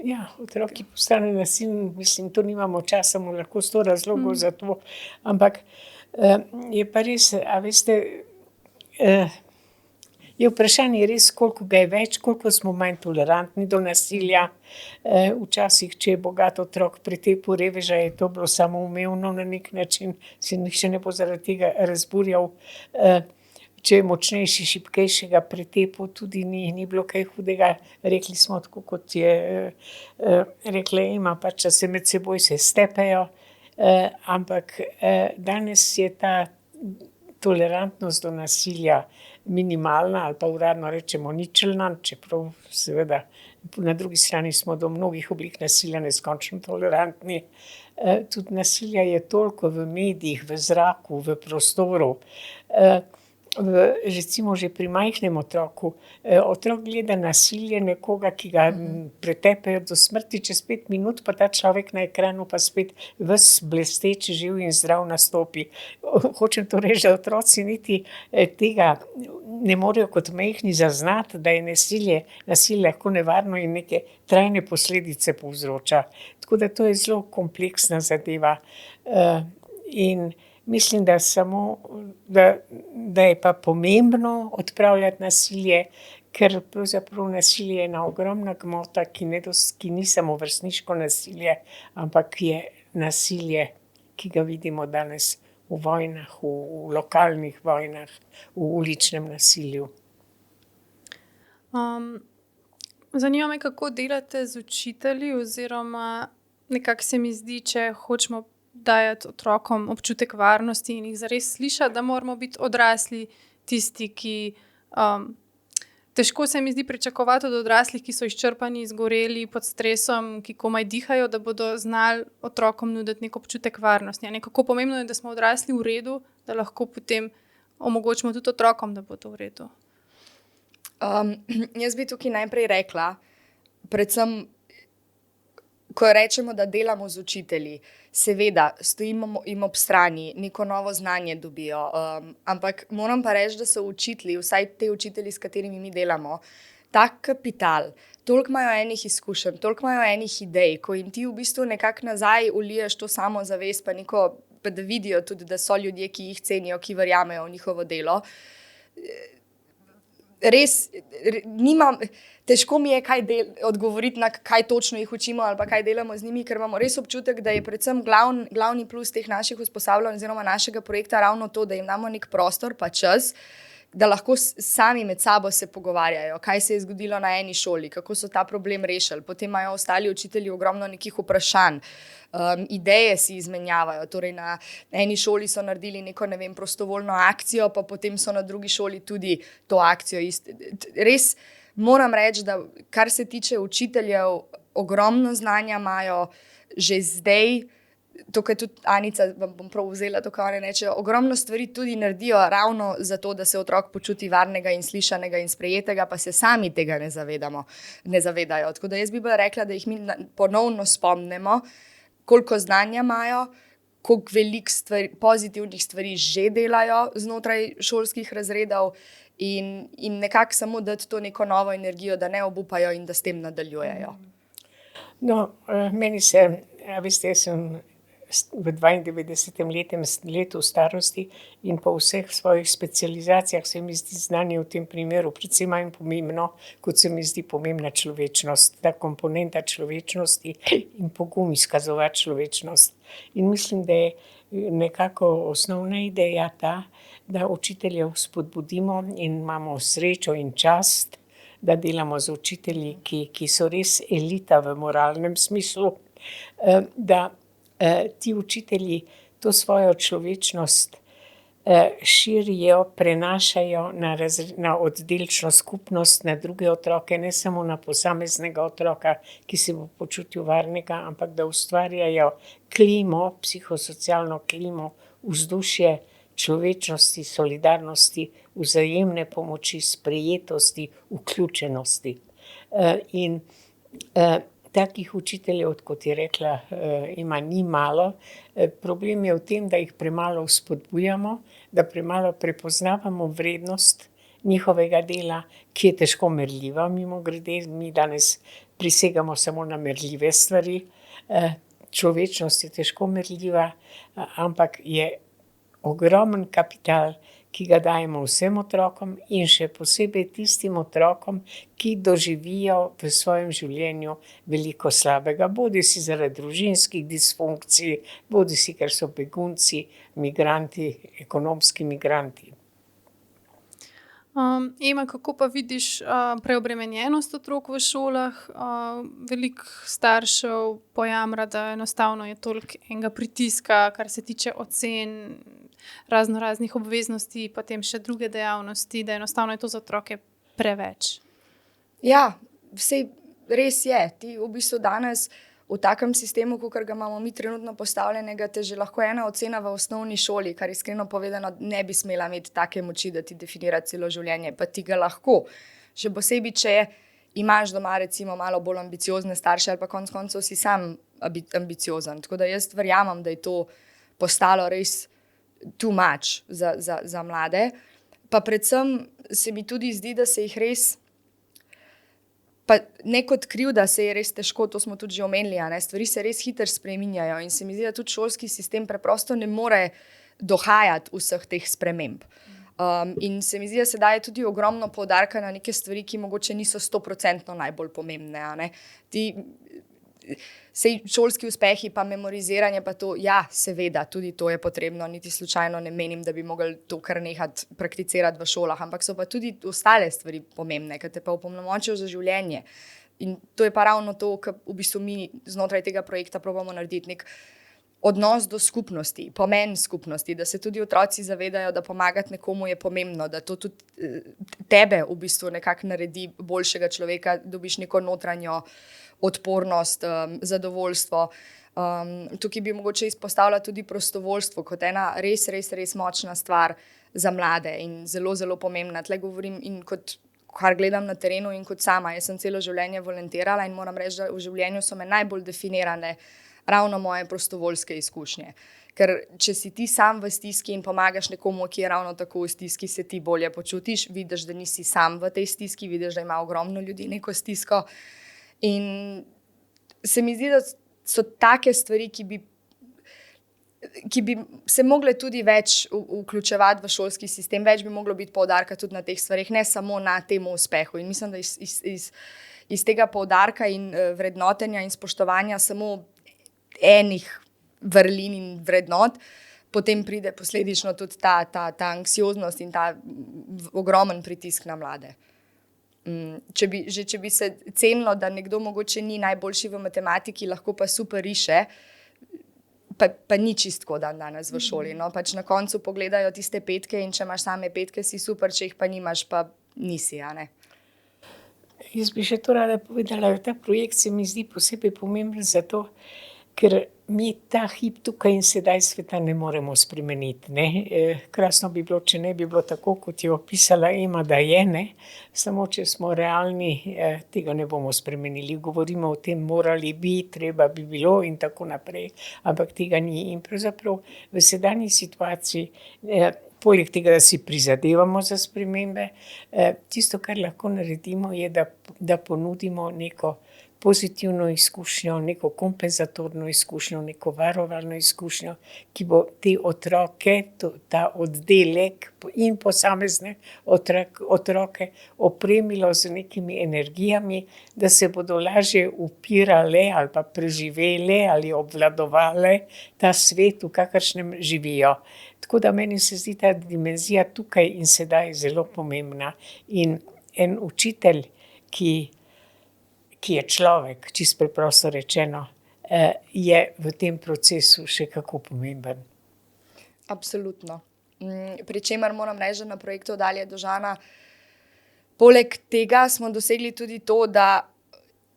Ja, otrok, ki postane nasilen, mislim, to nimamo časa, mu lahko 100 razlogov za to, ampak je pa res, a veste, je vprašanje res, koliko ga je več, koliko smo manj tolerantni do nasilja. Včasih, če je bogat otrok pretepil reveža, je to bilo samoumevno na nek način, se nihče ne bo zaradi tega razburjal. Če je močnejši, šibkejšega pretepil, tudi ni bilo kaj hudega. Rekli smo, tako kot je rekla Ema, pač, da se med seboj se stepejo, ampak danes je ta tolerantnost do nasilja minimalna ali pa uradno rečemo ničelna, čeprav seveda na drugi strani smo do mnogih oblik nasilja neskončno tolerantni. Tudi nasilja je toliko v medijih, v zraku, v prostoru. Recimo že pri majhnem otroku. Otrok gleda nasilje nekoga, ki ga pretepejo do smrti, čez 5 minut pa ta človek na ekranu pa spet ves blesteč, živ in zdrav nastopi. Hočem to reči, da otroci niti tega ne morejo kot majhni zaznati, da je nasilje lahko nevarno in neke trajne posledice povzroča. Tako da to je zelo kompleksna zadeva. In mislim, da je pa pomembno odpravljati nasilje, ker pravzaprav nasilje je ena ogromna gmota, ki ni samo vrstniško nasilje, ampak je nasilje, ki ga vidimo danes v vojnah, v lokalnih vojnah, v uličnem nasilju. Zanima me, kako delate z učitelji, oziroma nekako se mi zdi, če hočemo dajati otrokom občutek varnosti in jih zares slišati, da moramo biti odrasli tisti, ki težko se mi zdi pričakovati od odraslih, ki so izčrpani, izgoreli pod stresom, ki komaj dihajo, da bodo znali otrokom nuditi nek občutek varnosti. Kako pomembno je, da smo odrasli v redu, da lahko potem omogočimo tudi otrokom, da bo to v redu. Jaz bi tukaj najprej rekla, predvsem, ko rečemo, da delamo z učitelji, seveda stojimo jim ob strani, neko novo znanje dobijo, ampak moram pa reči, da so učitelji, vsaj te učitelji, s katerimi mi delamo, tak kapital, toliko imajo enih izkušenj, toliko imajo enih idej, ko jim ti v bistvu nekako nazaj uliješ to samozavest, pa da vidijo tudi, da so ljudje, ki jih cenijo, ki verjamejo v njihovo delo. Res, težko mi je odgovoriti na kaj točno jih učimo ali pa kaj delamo z njimi, ker imamo res občutek, da je predvsem glavni plus teh naših usposabljanj oziroma našega projekta ravno to, da jim damo nek prostor pa čas, da lahko sami med sabo se pogovarjajo, kaj se je zgodilo na eni šoli, kako so ta problem rešili. Potem imajo ostali učitelji ogromno nekih vprašanj, ideje si izmenjavajo. Torej na eni šoli so naredili neko, prostovoljno akcijo, pa potem so na drugi šoli tudi to akcijo. Res moram reči, da kar se tiče učiteljev, ogromno znanja imajo že zdaj. Tukaj tudi Anica, vam bom prav vzela to, kar one rečejo, ogromno stvari tudi naredijo ravno zato, da se otrok počuti varnega in slišanega in sprejetega, pa se sami tega ne zavedajo. Tako da jaz bi bila rekla, da jih mi ponovno spomnimo, koliko znanja imajo, koliko veliko pozitivnih stvari že delajo znotraj šolskih razredov in nekako samo dati to neko novo energijo, da ne obupajo in da s tem nadaljujejo. No, meni se, veste, jaz sem v 92. letu starosti in po vseh svojih specializacijah se mi zdi znanje v tem primeru predvsem manj pomembno, kot se mi zdi pomembna človečnost, ta komponenta človečnosti in pogum izkazovati človečnost. In mislim, da je nekako osnovna ideja ta, da učiteljev spodbudimo in imamo srečo in čast, da delamo z učitelji, ki so res elita v moralnem smislu, da ti učitelji to svojo človečnost širijo, prenašajo na oddelčno skupnost, na druge otroke, ne samo na posameznega otroka, ki se bo počutil varnega, ampak da ustvarjajo klimo, psihosocialno klimo, vzdušje človečnosti, solidarnosti, vzajemne pomoči, sprejetosti, vključenosti. In takih učiteljev, kot je rekla, ni malo. Problem je v tem, da jih premalo vzpodbujamo, da premalo prepoznavamo vrednost njihovega dela, ki je težko merljiva, mimogrede. Mi danes prisegamo samo na merljive stvari. Človečnost je težko merljiva, ampak je ogromen kapital, ki ga dajemo vsem otrokom in še posebej tistim otrokom, ki doživijo v svojem življenju veliko slabega, bodisi zaradi družinskih disfunkcij, bodisi ker so begunci, migranti, ekonomski migranti. Ema, kako pa vidiš preobremenjenost otrok v šolah? Veliko staršev pojamra, da enostavno je toliko enega pritiska, kar se tiče ocen, raznih obveznosti, potem še druge dejavnosti, da enostavno je to za otroke preveč. Ja, sej res je. Ti v bistvu danes v takem sistemu, kakor ga imamo mi trenutno postavljenega, te že lahko ena ocena v osnovni šoli, kar iskreno povedano ne bi smela imeti take moči, da ti definira celo življenje, pa ti ga lahko. Še posebej, če imaš doma recimo malo bolj ambiciozne starše ali pa konec koncev si sam ambiciozen. Tako da jaz verjamem, da je to postalo res too much za mlade. Pa predvsem se mi tudi zdi, da se jih res, pa ne kot krivda, se je res težko, to smo tudi že omenili, stvari se res hitro spreminjajo in se mi zdi, da tudi šolski sistem preprosto ne more dohajati vseh teh sprememb. In se mi zdi, da se daje tudi ogromno poudarka na neke stvari, ki mogoče niso 100% najbolj pomembne. Sej šolski uspehi pa memoriziranje pa to, ja, seveda, tudi to je potrebno, niti slučajno ne menim, da bi mogli to kar nehati prakticirati v šolah, ampak so pa tudi ostale stvari pomembne, ki te pa opolnomočijo za življenje. In to je pa ravno to, kar v bistvu mi znotraj tega projekta probamo narediti, nek odnos do skupnosti, pomen skupnosti, da se tudi otroci zavedajo, da pomagati nekomu je pomembno, da to tudi tebe v bistvu nekako naredi boljšega človeka, dobiš neko notranjo odpornost, zadovoljstvo. Tukaj bi mogoče izpostavila tudi prostovoljstvo kot ena res, res, res močna stvar za mlade in zelo, zelo pomembna. Tle govorim in kot kar gledam na terenu in kot sama. Jaz sem celo življenje volontirala in moram reči, da v življenju so me najbolj definirane ravno moje prostovoljske izkušnje. Ker če si ti sam v stiski in pomagaš nekomu, ki je ravno tako v stiski, se ti bolje počutiš, vidiš, da nisi sam v tej stiski, vidiš, da ima ogromno ljudi neko stisko. In se mi zdi, da so take stvari, ki bi se mogle tudi več vključevati v šolski sistem, več bi moglo biti poudarka tudi na teh stvarih, ne samo na tem uspehu. In mislim, da iz tega poudarka in vrednotenja in spoštovanja samo enih vrlin in vrednot, potem pride posledično tudi ta anksioznost in ta ogromen pritisk na mlade. Če bi se cenilo, da nekdo mogoče ni najboljši v matematiki, lahko pa super riše, pa ni čistko danes v šoli. No? Pač na koncu pogledajo tiste petke in če imaš same petke, si super, če jih pa nimaš, pa nisi, a ne? Jaz bi še to rada povedala, da ta projekt se mi zdi posebej pomemben zato, ker mi ta hip tukaj in sedaj sveta ne moremo spremeniti. Ne? Krasno bi bilo, če ne bi bilo tako, kot je opisala Ema, da je, ne? Samo če smo realni, tega ne bomo spremenili. Govorimo o tem, morali bi, treba bi bilo in tako naprej, ampak tega ni. In pravzaprav v sedanji situaciji, poleg tega, da si prizadevamo za spremembe, tisto, kar lahko naredimo, je, da ponudimo neko pozitivno izkušnjo, neko kompenzatorno izkušnjo, neko varovalno izkušnjo, ki bo te otroke, ta oddelek in posamezne otroke opremilo z nekimi energijami, da se bodo lažje upirale ali pa preživele ali obvladovale ta svet, v kakršnem živijo. Tako da meni se zdi ta dimenzija tukaj in sedaj zelo pomembna. In en učitelj, ki je človek, čisto preprosto rečeno, je v tem procesu še kako pomemben. Absolutno. Pri čemer moram reči, da na projektu Dalje do Žana, poleg tega smo dosegli tudi to, da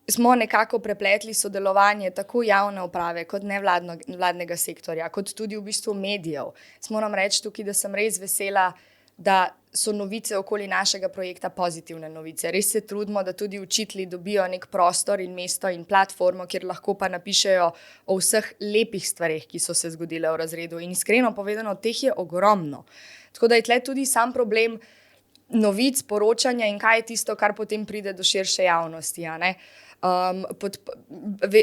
smo nekako prepletli sodelovanje tako javne uprave kot nevladnega sektorja, kot tudi v bistvu medijev. Moram reči tukaj, da sem res vesela, da so novice okoli našega projekta pozitivne novice. Res se trudimo, da tudi učitelji dobijo nek prostor in mesto in platformo, kjer lahko pa napišejo o vseh lepih stvareh, ki so se zgodile v razredu. In iskreno povedano, teh je ogromno. Tako da je tle tudi sam problem novic, poročanja in kaj je tisto, kar potem pride do širše javnosti, a ne?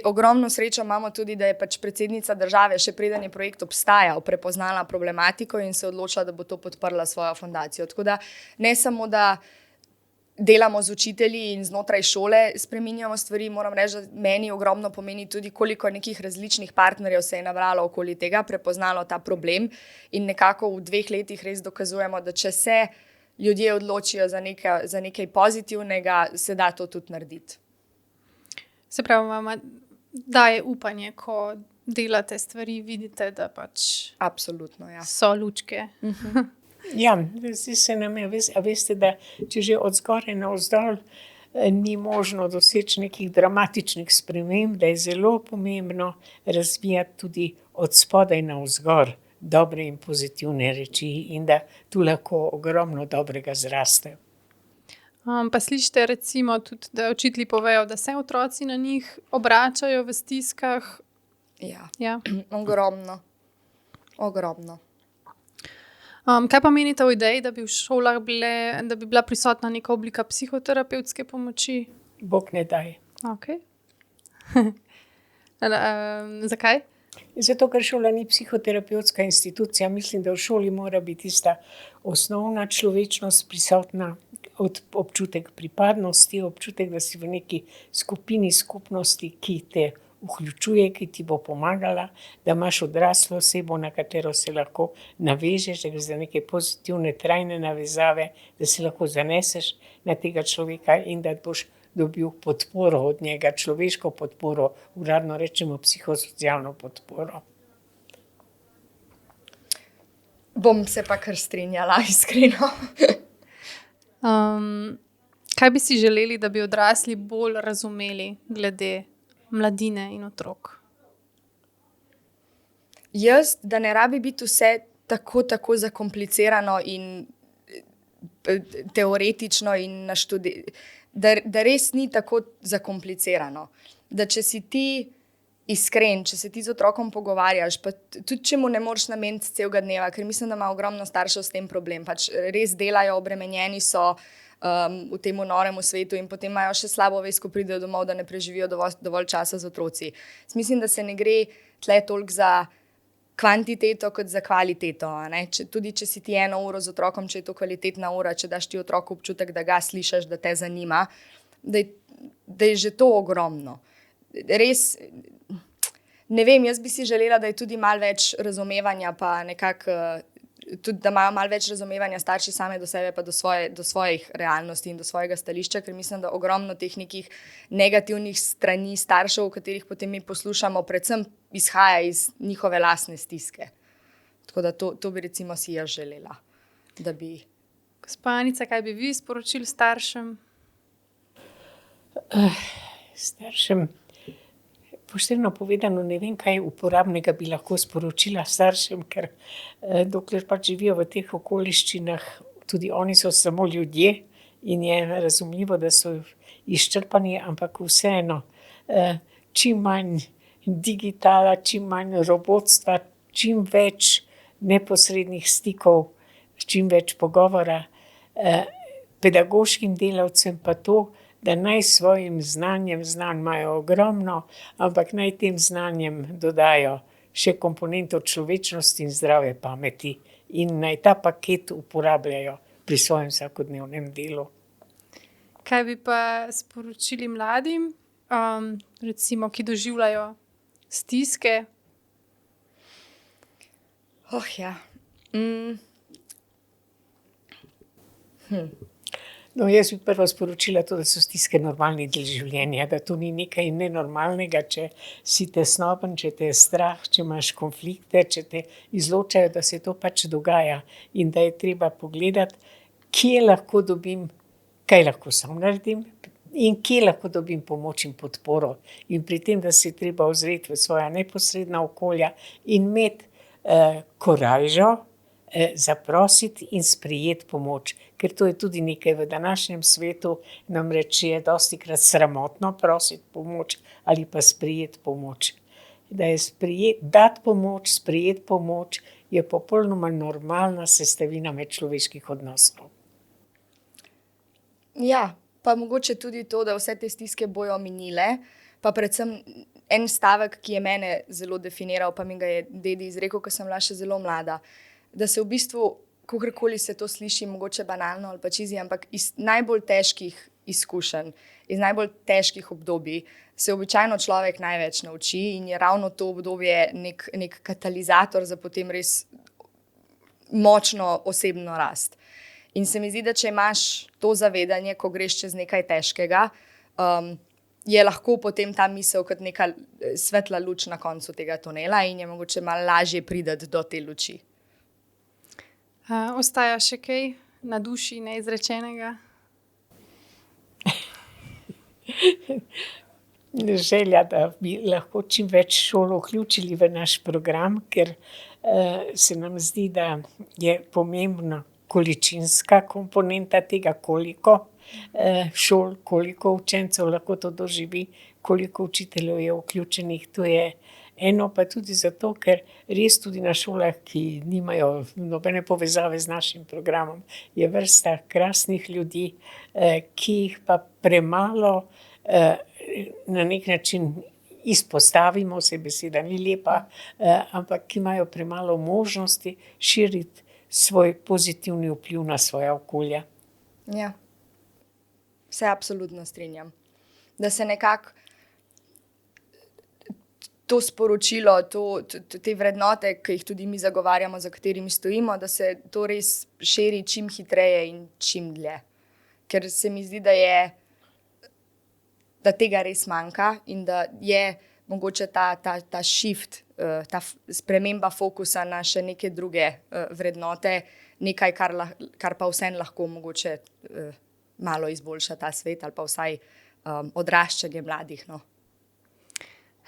Ogromno srečo imamo tudi, da je pač predsednica države, še preden je projekt obstajal, prepoznala problematiko in se odločila, da bo to podprla svojo fundacijo. Tako da ne samo, da delamo z učitelji in znotraj šole spreminjamo stvari, moram reči, da meni ogromno pomeni tudi, koliko nekih različnih partnerjev se je nabralo okoli tega, prepoznalo ta problem in nekako v 2 letih res dokazujemo, da če se ljudje odločijo za nekaj pozitivnega, se da to tudi narediti. Se pravi, mama daje upanje, ko delate stvari, vidite, da pač absolutno, ja. So lučke. Ja, zdi se nam je, a veste, da če že od zgoraj navzdol ni možno doseči nekih dramatičnih sprememb, da je zelo pomembno razvijati tudi od spodaj navzgor dobre in pozitivne reči in da tu lahko ogromno dobrega zraste. Pa slišite recimo tudi, da učitelji povejo, da se otroci na njih obračajo v stiskah? Ja. Ogromno. Kaj pa menite o ideji, da bi v šolah da bi bila prisotna neka oblika psihoterapevtske pomoči? Bog ne daj. Okay. Zakaj? Zato, ker šola ni psihoterapevtska institucija. Mislim, da v šoli mora biti tista osnovna človečnost prisotna, občutek pripadnosti, občutek, da si v neki skupini, skupnosti, ki te vključuje, ki ti bo pomagala, da imaš odraslo osebo, na katero se lahko navežeš, da gre za neke pozitivne, trajne navezave, da se lahko zaneseš na tega človeka in da boš dobil podporo od njega, človeško podporo, uradno rečemo psihosocialno podporo. Bom se pa kar strinjala, iskreno. Kaj bi si želeli, da bi odrasli bolj razumeli glede mladine in otrok? Jaz, da ne rabi biti vse tako zakomplicirano in teoretično in da res ni tako zakomplicirano. Da če si ti iskren, če se ti z otrokom pogovarjaš, pa tudi če mu ne moreš nameniti celega dneva, ker mislim, da ima ogromno staršev s tem problem, pač res delajo, obremenjeni so v tem noremu svetu in potem imajo še slabo vest, ko pridejo domov, da ne preživijo dovolj časa z otroci. Mislim, da se ne gre tle toliko za kvantiteto kot za kvaliteto. Ne? Tudi če si ti 1 uro z otrokom, če je to kvalitetna ura, če daš ti otroku občutek, da ga slišiš, da te zanima, da je že to ogromno. Res, ne vem, jaz bi si želela, da je tudi malo več razumevanja, pa nekako tudi, da imajo malo več razumevanja starši same do sebe, pa do svojih realnosti in do svojega stališča, ker mislim, da ogromno teh nekih negativnih strani staršev, o katerih potem mi poslušamo, predvsem izhaja iz njihove lastne stiske. Tako da to bi recimo si jaz želela, da bi... Gospa Anica, kaj bi vi sporočili staršem? Staršem, pošteno povedano, ne vem, kaj uporabnega bi lahko sporočila staršem, ker dokler pač živijo v teh okoliščinah, tudi oni so samo ljudje in je razumljivo, da so izčrpani, ampak vseeno, čim manj digitala, čim manj robotstva, čim več neposrednih stikov, čim več pogovora, pedagoškim delavcem pa to, da naj svojim znanjem, znanj imajo ogromno, ampak naj tem znanjem dodajo še komponento človečnosti in zdrave pameti in naj ta paket uporabljajo pri svojem vsakodnevnem delu. Kaj bi pa sporočili mladim, recimo, ki doživljajo stiske? Ja. No, jaz bi prvo sporočila to, da so stiske normalni del življenja, da to ni nekaj nenormalnega, če si tesnoben, če te je strah, če imaš konflikte, če te izločajo, da se to pač dogaja in da je treba pogledati, kje lahko dobim, kaj lahko sam naredim in kje lahko dobim pomoč in podporo. In pri tem, da se je treba ozreti v svoja neposredna okolja in imeti korajžo, zaprositi in sprejeti pomoč, ker to je tudi nekaj v današnjem svetu, namreč je dostikrat sramotno prositi pomoč ali pa sprejeti pomoč. Da je dati pomoč, sprejeti pomoč je popolnoma normalna sestavina medčloveških odnosov. Ja, pa mogoče tudi to, da vse te stiske bojo minile, pa predvsem en stavek, ki je mene zelo definiral, pa mi ga je dedi izrekel, ko sem bila še zelo mlada, da se v bistvu, kakorkoli se to sliši, mogoče banalno ali pa čizi, ampak iz najbolj težkih izkušenj, iz najbolj težkih obdobij se običajno človek največ nauči in je ravno to obdobje nek katalizator za potem res močno osebno rast. In se mi zdi, da če imaš to zavedanje, ko greš čez nekaj težkega, je lahko potem ta misel kot neka svetla luč na koncu tega tunela in je mogoče malo lažje priti do te luči. Ostaja še kaj na duši neizrečenega? Želja, da bi lahko čim več šol vključili v naš program, ker se nam zdi, da je pomembna količinska komponenta tega, koliko šol, koliko učencev lahko to doživi, koliko učiteljev je vključenih. To je eno, pa tudi zato, ker res tudi na šolah, ki nimajo nobene povezave z našim programom, je vrsta krasnih ljudi, ki jih pa premalo na nek način izpostavimo, se beseda ni lepa, ampak ki imajo premalo možnosti širiti svoj pozitivni vpliv na svoja okolja. Ja, se absolutno strinjam. Da se nekako to sporočilo, te vrednote, ki jih tudi mi zagovarjamo, za katerimi stojimo, da se to res širi čim hitreje in čim dlje. Ker se mi zdi, da tega res manjka in da je mogoče ta shift ta sprememba fokusa na še neke druge vrednote, nekaj, kar pa vseeno lahko mogoče malo izboljša ta svet ali pa vsaj odraščanje mladih. No.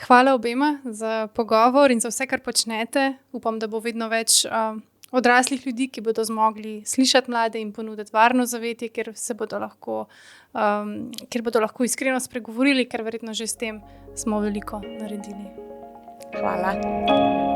Hvala obema za pogovor in za vse, kar počnete. Upam, da bo vedno več odraslih ljudi, ki bodo zmogli slišati mlade in ponuditi varno zavetje, kjer bodo lahko iskreno spregovorili, ker verjetno že s tem smo veliko naredili. Hvala.